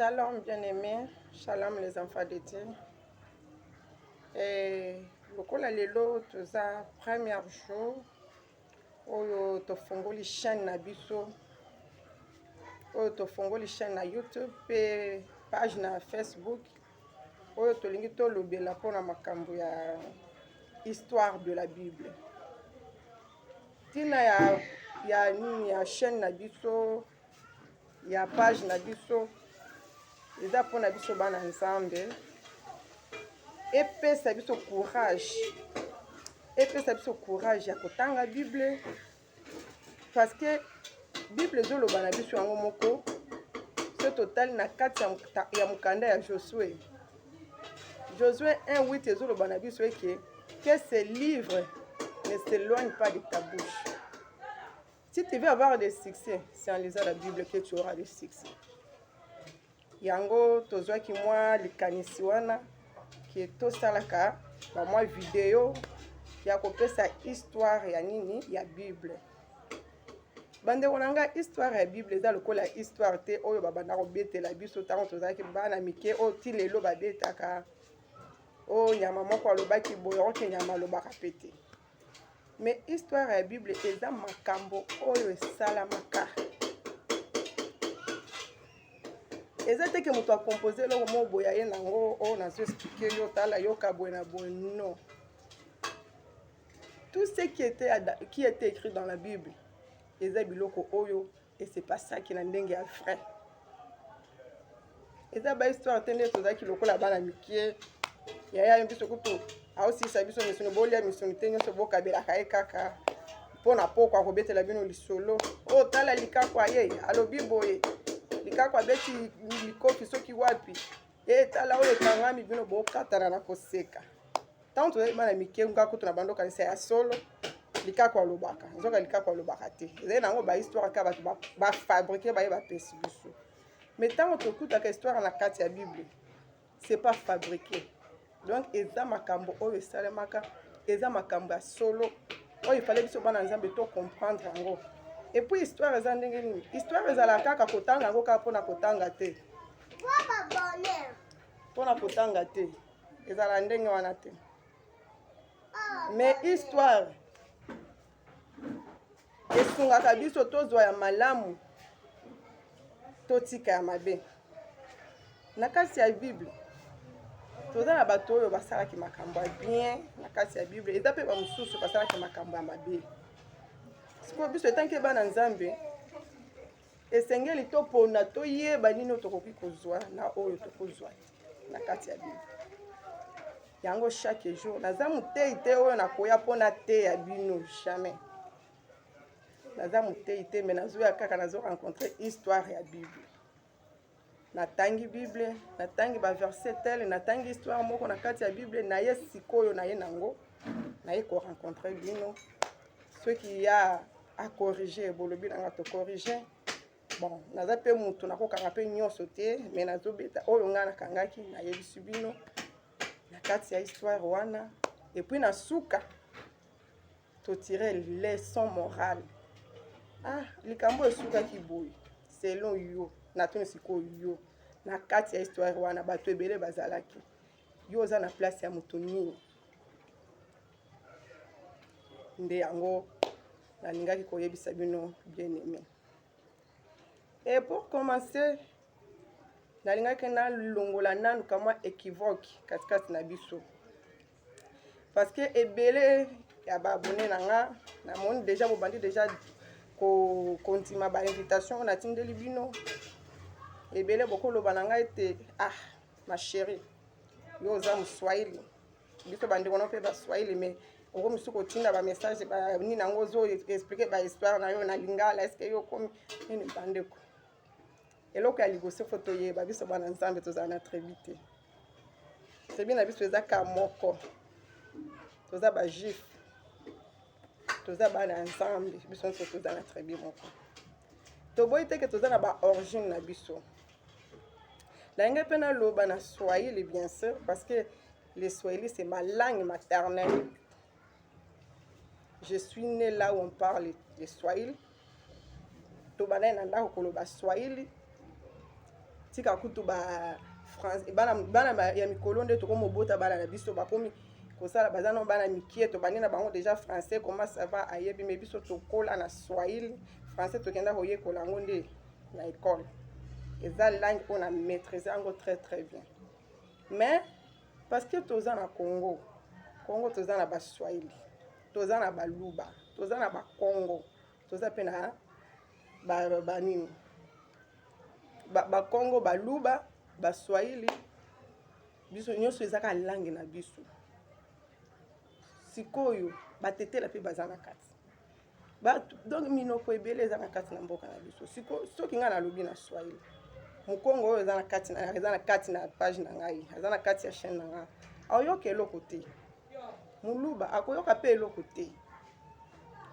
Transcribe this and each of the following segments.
Shalom bien-aimés, shalom les enfants de Dieu. Et lokola lelo toza premier jour oyo tofungoli chaîne na biso, oyo tofungoli chaîne na YouTube pe page na Facebook oyo tolingi tolobela mpona makambo ya histoire de la Bible. Tina ya nini ya chaîne na biso ya page na biso eza mpona biso bana nzambe epesa biso courage ya kotanga Bible parce que Bible ezoloba na biso yango moko so totali na kati ya mokanda ya Josué 1:8 ezoloba na biso que ce livre ne s'éloigne pas de ta bouche. Si tu veux avoir des succès, c'est en lisant la Bible que tu auras des succès. Yango tozwaki mwa likanisi wana ke tosalaka ba mwa video ya kopesa histoire ya nini ya Bible. Bandeko na nga histoire ya Bible eza lokola histoire te oyo babanda kobetela biso ntango tozalaki bana mike oyo ti lelo babetaka oyo nyama moko alobaki boye oke nyama alobaka pete. Mais histoire ya Bible eza makambo oyo esalamaka. Eza te ke moto akompose eloko moko boye aye nango oyo nazoexplike yo tala yoka boye na boye, non. Tout ce qui était écrit dans la Bible eza biloko oyo et c'est pas ça qui na ndenge ya vrai. Eza ba histoire te nde tozalaki lokola bana mikie yaya biso kutu aosisa biso misuni bolia misuni te nyonso bokabelaka ye kaka mpona poko akobetela bino lisolo oyo tala likakwa ye alobi boye likakwa abeti likofi soki wapi tala oyo ekangami bino bokatana na koseka ntango tozali bana mike nga kutu na bando kanisa ya solo likakwa alobaka nzoka likakwa alobaka te ezali nango bahistoire kaka bato bafabrike baye bapesi biso mais ntango tokutaka histoire na kati ya Bible c'est pas fabriqué. Donc eza makambo oyo esalemaka eza makambo ya solo oyo ifale biso bana nzambe to comprendre yango. Et puis histoire eza ndenge nini? Histoire ezala kaka kotanga yango kaka mpona kotanga te. Mpona kotanga te. Ezala ndenge wana te. Mais histoire esungaka biso tozwa ya malamu totika ya mabe. Na kati ya Bible toza na bato oyo basalaki makambo ya bien na kati ya Bible eza mpe bamosusu basalaki makambo ya mabe. Sikoyo biso etanki bana nzambe esengeli topona toyeba nini oyo tokoki kozwa na oyo tokozwa na kati ya Bible. Yango chaque jour naza motei te oyo nakoya mpona te ya bino jamais. Naza motei te me nazoya kaka nazo rencontrer histoire ya Bible. Natangi Bible, natangi ba verset tel, natangi histoire moko na kati ya Bible na ye sikoyo na ye nango na ye ko rencontrer bino. Ceux qui a à corriger bolobi nanga to corriger. Bon, naza pe mutu nakokanga pe nyonso te mais nazobeta oyo nga nakangaki na yebisi bino na kati ya histoire wana et puis na suka to tirer leçon morale. Ah, likambo esukaki boye selon yo na tuni sikoyo yo na kati ya histoire wana bato ebele bazalaki yo oza na place ya moto nini nde yango nalingaki koyebisa bino bien aimé. Et pour commencer nalingaki nalongola nanu kamwa équivoque katikati na biso parce que ebele ya baabone na nga namoni déjà bobandi déjà kondima ba invitation na tindeli bino ebele bokoloba na ngai ete ma chérie yo oza moswahili biso bandeko no mpe baswahili mais okomisu kotinda bamessage nini yango ozo explike bahistoire na yo na lingala eske yo okomi nini bandeko eloko ya liboso fo toyeba biso bana nzambe tozala na trebi te trebi na biso eza ka moko toza bajuif toza bana nzambe biso nyonso toza na trebi moko toboyi te ke toza na baorigine na biso. Nalingi mpe naloba na swahili bien sûr parce que le swahili c'est ma langue maternelle. Je suis né là où on parle le swahili. Tobanda na ndako koloba swahili tika kutu ba France bana ya mikolo nde toko mobota bana na biso bakomi kosala bazana bana mikie to banina bango déjà français comment ça va ayebi mais biso tokola na swahili français tokenda koyekola ngo nde na école eza langue on a maîtrisé yango très très bien mais parce que toza na Congo toza na baswahili toza na baluba toza na bakongo toza pe na banini bakongo baluba baswahili biso nyonso ezaka langue na biso sikoyo batetela pe baza na kati donc minoko ebele eza na kati na mboka na biso soki nga nalobi na swahili mokongo oyo eza na kati na page na ngai eza na kati ya chaîne na ngai aoyoka eloko te moluba akoyoka pe eloko te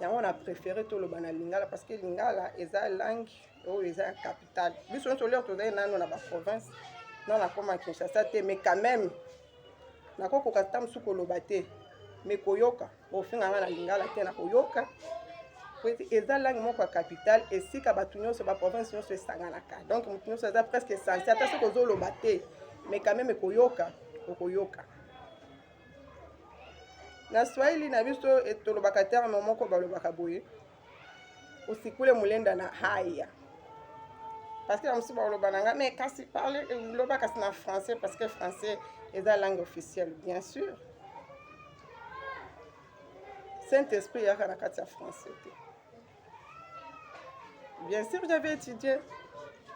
yango na préféré toloba na lingala parce que lingala eza langue oyo eza ya capitale biso nyonso leo tozali nano na baprovince non nakoma Kinshasa te mais quand même nakokoka ta mosu koloba te mais koyoka ofinga nga na lingala te na koyoka po eza langue moko ya capitale esika bato nyonso baprovince nyonso esanganaka donc moto nyonso eza presque essentiel ata soki ozoloba te mais quand même koyoka okoyoka na swahili na biso tolobaka terme moko balobaka boye osikule mulenda na haya parce que na mosu baloba na nga mais kasi parle loba kasi na français parce que français eza langue officielle bien sûr Saint-Esprit yaka na kati ya français te bien sûr j'avais étudié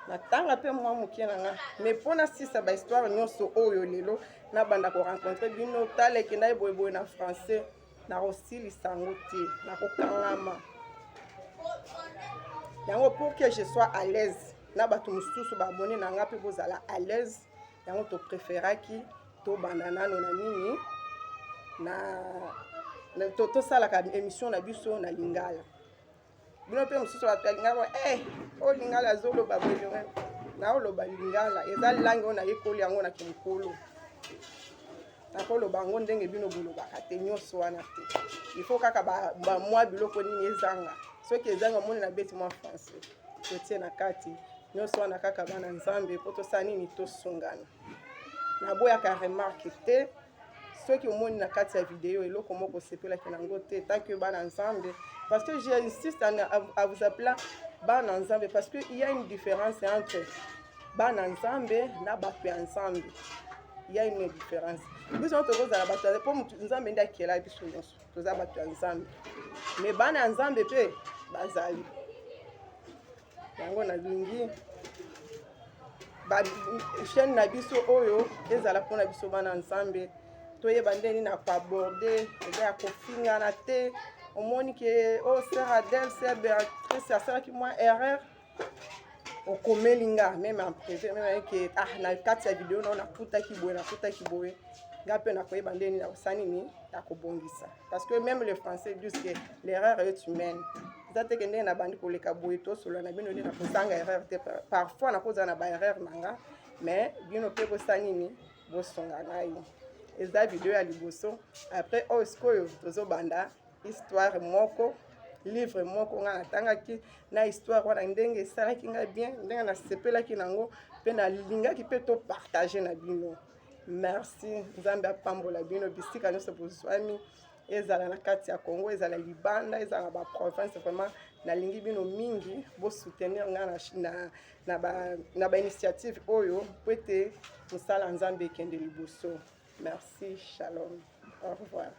natanga pe mwa mokie na nga mais mpona sisa bahistoire nyonso oyo lelo nabanda korencontre bino tala ekenda eboyeboye na français nakosilisa yango te nakokangama yango pour que je sois à l'aise na bato mosusu babone na nga mpe bozala à l'aise yango topréféraki tobanda nano na nini tosalaka émission na biso na lingala bino mpe mosusu bato ya lingala oyo lingala azoloba boye naoloba lingala eza langue oyo nayekoli yango na kimokolo nakoloba yango ndenge bino bolobaka te nyonso wana te il faut kaka bamwa biloko nini ezanga soki ezanga moni na beti mwa français totie na kati nyonso wana kaka bana nzambe mpo tosala nini tosungana naboyaka remarque te soki omoni na kati ya video eloko moko osepelaki nango te tant que bana nzambe parce que j'insiste à vous appeler bana nzambe parce que il y a une différence entre bana nzambe na bato ya nzambe il y a une différence biso tokozala bato mpo motu nzambe nde akela biso nyonso toza bato ya nzambe mais bana ya nzambe mpe bazali yango nalingi chaîne na biso oyo ezala mpona biso bana nzambe toyeba ndeni na koaborde eza ya kofingana te omoni ke sœur Adèle sœur Béatrice asalaki mwa erreur okomeli nga même en privé même ke na kati ya video nao naputaki boye nga mpe nakoyeba ndeni na kosala nini ya kobongisa parce que même le français disent que l'erreur est humaine eza teke ndenge na bandi koleka boye tosolola na bino nde na kozanga erreur te parfois nakozala na baerreur na nga mais bino mpe bosala nini bosonga ngai eza video ya liboso après oyo sikoyo tozobanda histoire moko livre moko nga natangaki na histoire wana ndenge esalaki ngai bien ndenge nasepelaki nango mpe nalingaki mpe topartage na bino merci nzambe apambola bino bisika nyonso bozwami ezala na kati ya Congo ezala libanda ezala na baprovince vraiment nalingi bino mingi bosoutenir nga na bainitiative oyo po ete mosala nzambe ekende liboso merci shalom au revoir